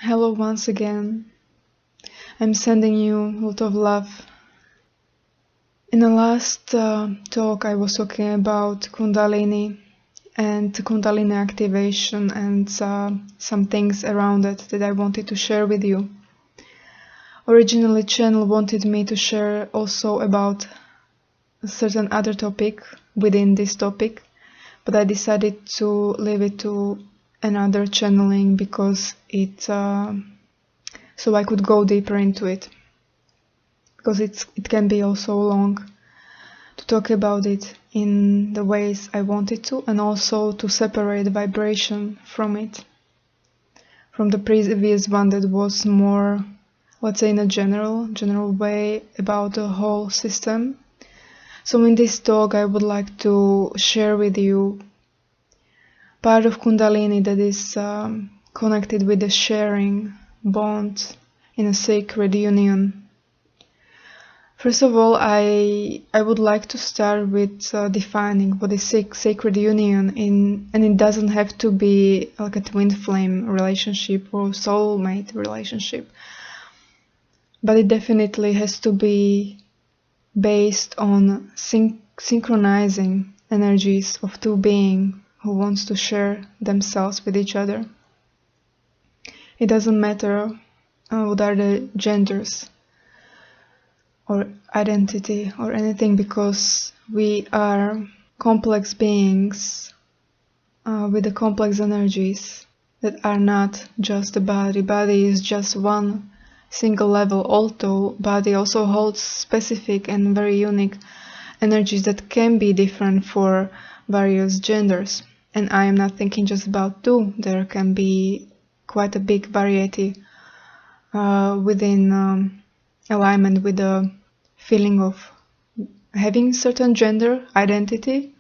Hello once again. I'm sending you a lot of love. In the last talk I was talking about Kundalini and Kundalini activation and some things around it that I wanted to share with you. Originally channel wanted me to share also about a certain other topic within this topic, but I decided to leave it to another channeling because so I could go deeper into it, because it can be also long to talk about it in the ways I wanted to, and also to separate the vibration from it, from the previous one that was more, let's say, in a general way about the whole system. So in this talk I would like to share with you part of Kundalini that is connected with the sharing bond in a sacred union. First of all, I would like to start with defining what is sacred union and it doesn't have to be like a twin flame relationship or soulmate relationship, but it definitely has to be based on synchronizing energies of two beings who wants to share themselves with each other. It doesn't matter what are the genders or identity or anything, because we are complex beings with the complex energies that are not just the body. Body is just one single level, although body also holds specific and very unique energies that can be different for various genders. And I am not thinking just about two. There can be quite a big variety within alignment with the feeling of having certain gender identity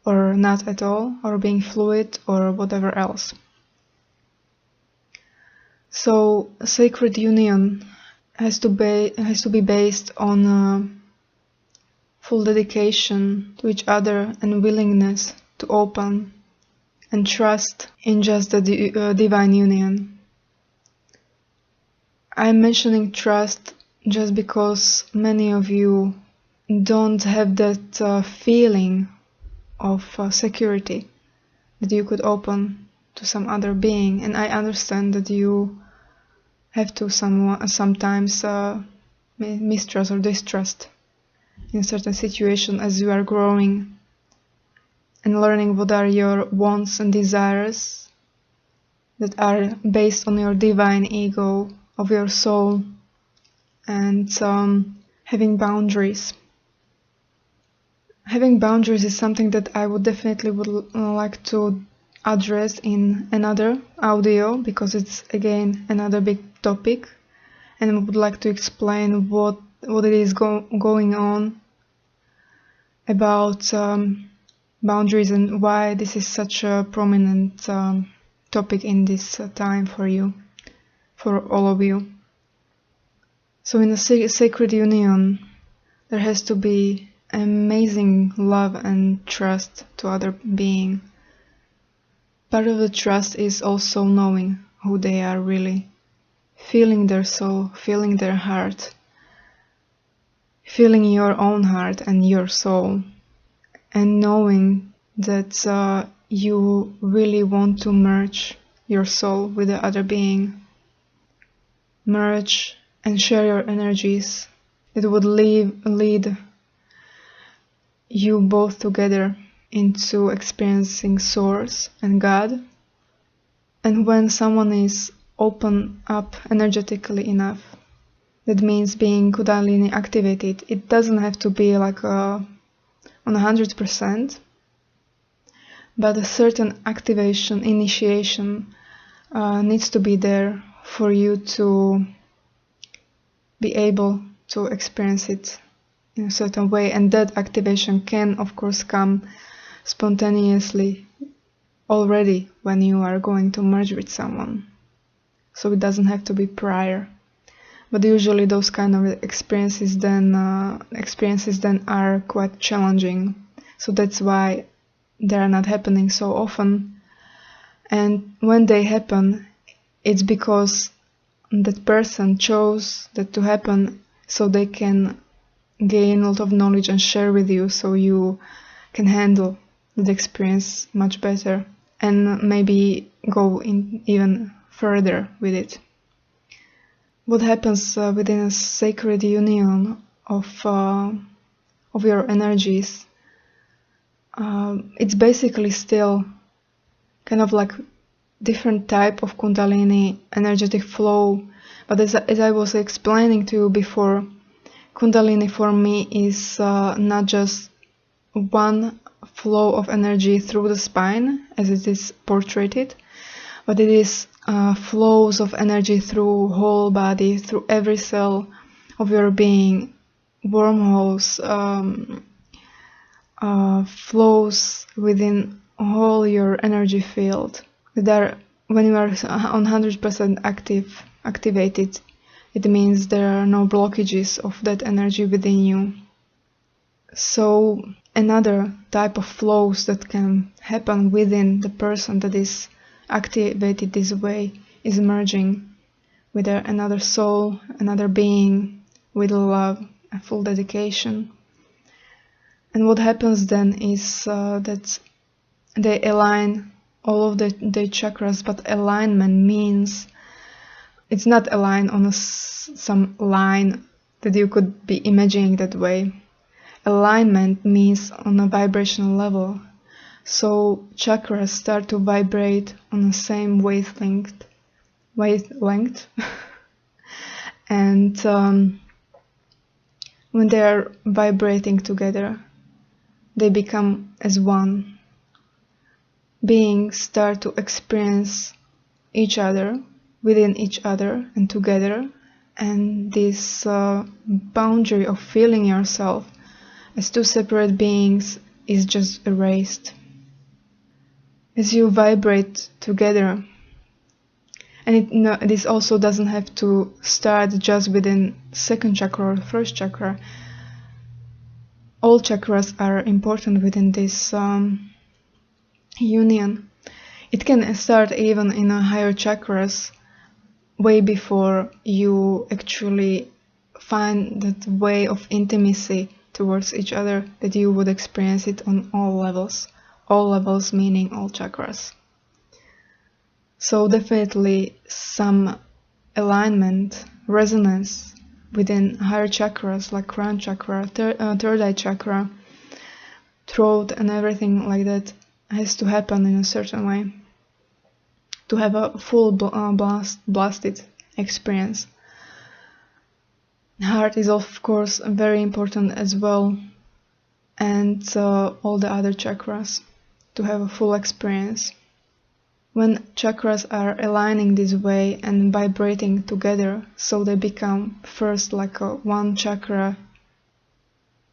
or not at all, or being fluid or whatever else. So sacred union has to be based on full dedication to each other and willingness to open and trust in just the divine union. I'm mentioning trust just because many of you don't have that feeling of security that you could open to some other being, and I understand that you have to sometimes mistrust or distrust in certain situations as you are growing and learning what are your wants and desires that are based on your divine ego of your soul, and having boundaries. Having boundaries is something that I would definitely like to address in another audio, because it's again another big topic, and I would like to explain what it is going on about boundaries and why this is such a prominent topic in this time for you, for all of you. So in a sacred union there has to be amazing love and trust to other being. Part of the trust is also knowing who they are really, feeling their soul, feeling their heart, feeling your own heart and your soul, and knowing that you really want to merge your soul with the other being, merge and share your energies. It would lead you both together into experiencing Source and God. And when someone is open up energetically enough, that means being Kundalini activated. It doesn't have to be like on 100%, but a certain activation, initiation needs to be there for you to be able to experience it in a certain way, and that activation can of course come spontaneously already when you are going to merge with someone, so it doesn't have to be prior. But usually those kind of experiences then are quite challenging, so that's why they are not happening so often. And when they happen, it's because that person chose that to happen so they can gain a lot of knowledge and share with you, so you can handle the experience much better and maybe go in even further with it. What happens within a sacred union of your energies? It's basically still kind of like different type of Kundalini energetic flow, but as I was explaining to you before, Kundalini for me is not just one flow of energy through the spine as it is portrayed, but it is flows of energy through whole body, through every cell of your being, wormholes, flows within whole your energy field. That when you are on 100% activated, it means there are no blockages of that energy within you. So another type of flows that can happen within the person that is activated this way is merging with another soul, another being, with love and full dedication. And what happens then is that they align all of the chakras, but alignment means it's not aligned on some line that you could be imagining that way. Alignment means on a vibrational level. So chakras start to vibrate on the same wavelength. And when they are vibrating together, they become as one. Beings start to experience each other, within each other and together, and this boundary of feeling yourself as two separate beings is just erased. As you vibrate together, and this also doesn't have to start just within second chakra or first chakra. All chakras are important within this union. It can start even in a higher chakras, way before you actually find that way of intimacy towards each other, that you would experience it on all levels. All levels meaning all chakras. So definitely some alignment, resonance within higher chakras like crown chakra, third eye chakra, throat and everything like that has to happen in a certain way to have a full blasted experience. Heart is of course very important as well, and all the other chakras to have a full experience. When chakras are aligning this way and vibrating together, so they become first like one chakra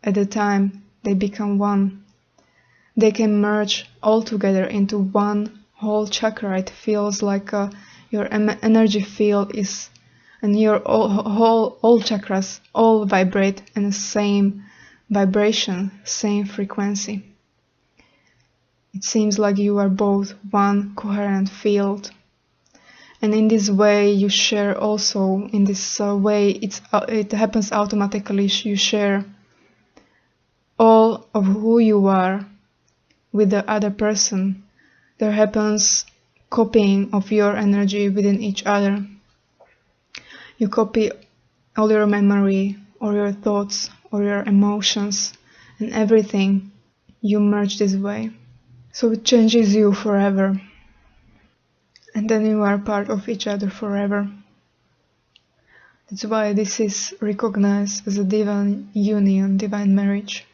at a time, they become one. They can merge all together into one whole chakra. It feels like your energy field is, and your all chakras all vibrate in the same vibration, same frequency. It seems like you are both one coherent field, and in this way you share also. In this way, it happens automatically. You share all of who you are with the other person. There happens copying of your energy within each other. You copy all your memory, or your thoughts, or your emotions, and everything you merge this way. So it changes you forever, and then you are part of each other forever. That's why this is recognized as a divine union, divine marriage.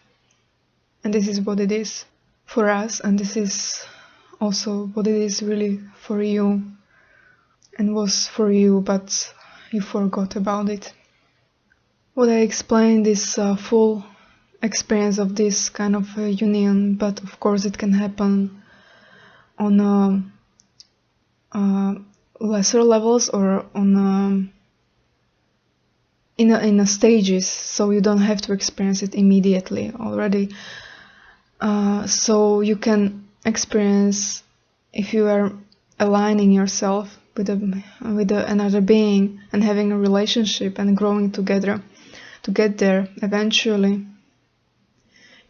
And this is what it is for us, and this is also what it is really for you, and was for you, but you forgot about it. What I explained is full experience of this kind of union, but of course it can happen on lesser levels or on in a stages, so you don't have to experience it immediately already. So you can experience, if you are aligning yourself with another being and having a relationship and growing together to get there eventually,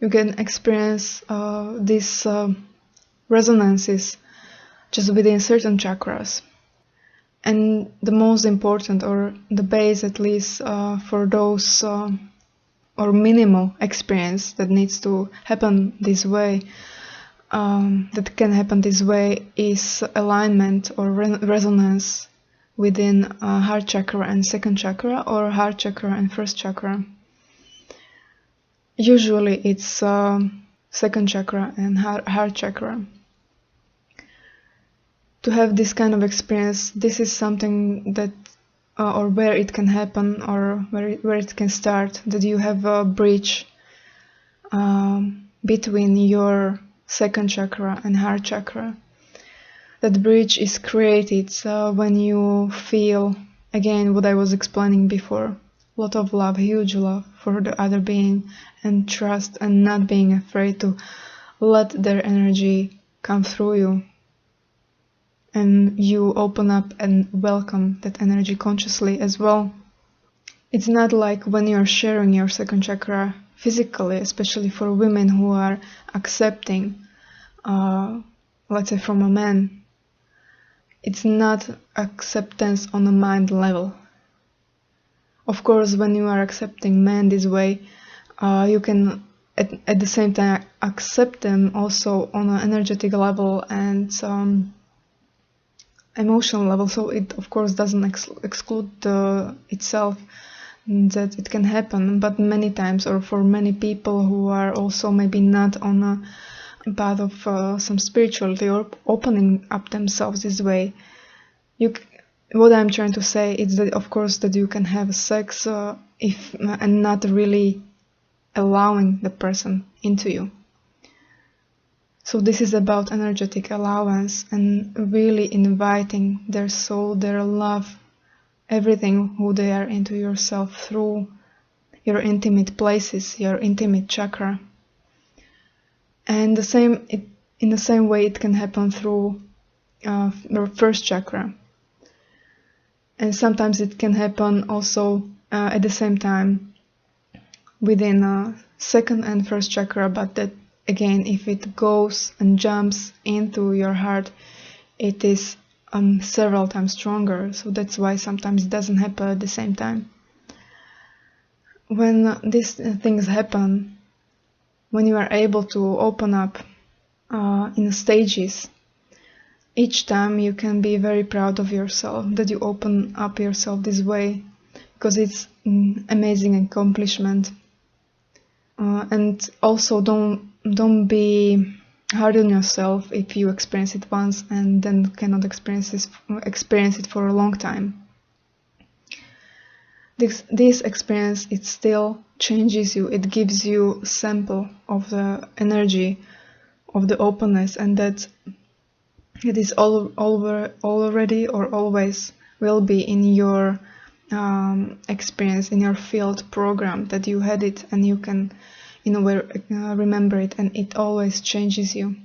you can experience these resonances just within certain chakras. And the most important, or the base at least, for those or minimal experience that needs to happen this way, that can happen this way, is alignment or resonance within heart chakra and second chakra, or heart chakra and first chakra. Usually it's second chakra and heart chakra. To have this kind of experience, this is something that or where it can happen, or where it can start, that you have a bridge between your second chakra and heart chakra. That bridge is created when you feel, again, what I was explaining before, a lot of love, huge love for the other being, and trust, and not being afraid to let their energy come through you. And you open up and welcome that energy consciously as well. It's not like when you're sharing your second chakra physically, especially for women who are accepting, let's say, from a man. It's not acceptance on a mind level. Of course, when you are accepting men this way, you can at the same time accept them also on an energetic level and emotional level. So it of course doesn't exclude itself that it can happen, but many times, or for many people who are also maybe not on a path of some spirituality or opening up themselves this way, what I'm trying to say is that of course that you can have sex and not really allowing the person into you. So this is about energetic allowance and really inviting their soul, their love, everything who they are into yourself through your intimate places, your intimate chakra. And in the same way it can happen through your first chakra. And sometimes it can happen also at the same time within second and first chakra, but that again, if it goes and jumps into your heart, it is several times stronger. So that's why sometimes it doesn't happen at the same time. When these things happen, when you are able to open up in stages, each time you can be very proud of yourself that you open up yourself this way, because it's an amazing accomplishment. And also don't be hard on yourself if you experience it once and then cannot experience it for a long time. This experience, it still changes you. It gives you a sample of the energy of the openness, and that it is already or always will be in your experience, in your field program, that you had it and you can in a way remember it, and it always changes you.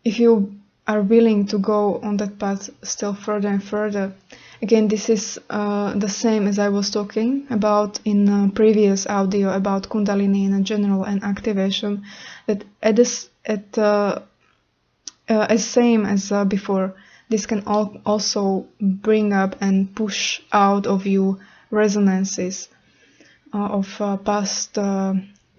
If you are willing to go on that path still further and further, again, this is the same as I was talking about in a previous audio about Kundalini in general and activation, that as same as before, this can also bring up and push out of you resonances of past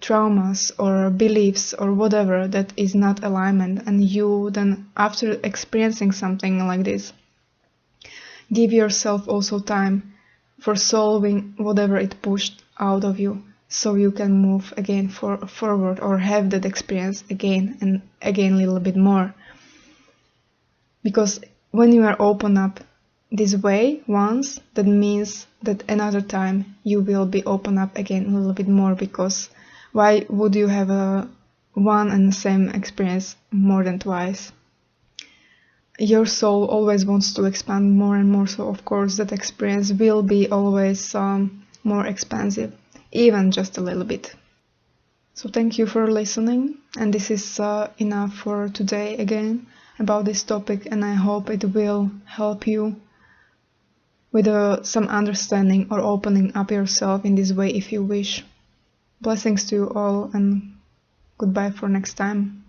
traumas or beliefs or whatever that is not alignment, and you then, after experiencing something like this, give yourself also time for solving whatever it pushed out of you, so you can move again forward or have that experience again and again a little bit more. Because when you are open up this way once, that means that another time you will be open up again a little bit more, because why would you have a one and the same experience more than twice? Your soul always wants to expand more and more, so of course that experience will be always more expansive, even just a little bit. So thank you for listening, and this is enough for today again. about this topic, and I hope it will help you with some understanding or opening up yourself in this way if you wish. Blessings to you all, and goodbye for next time.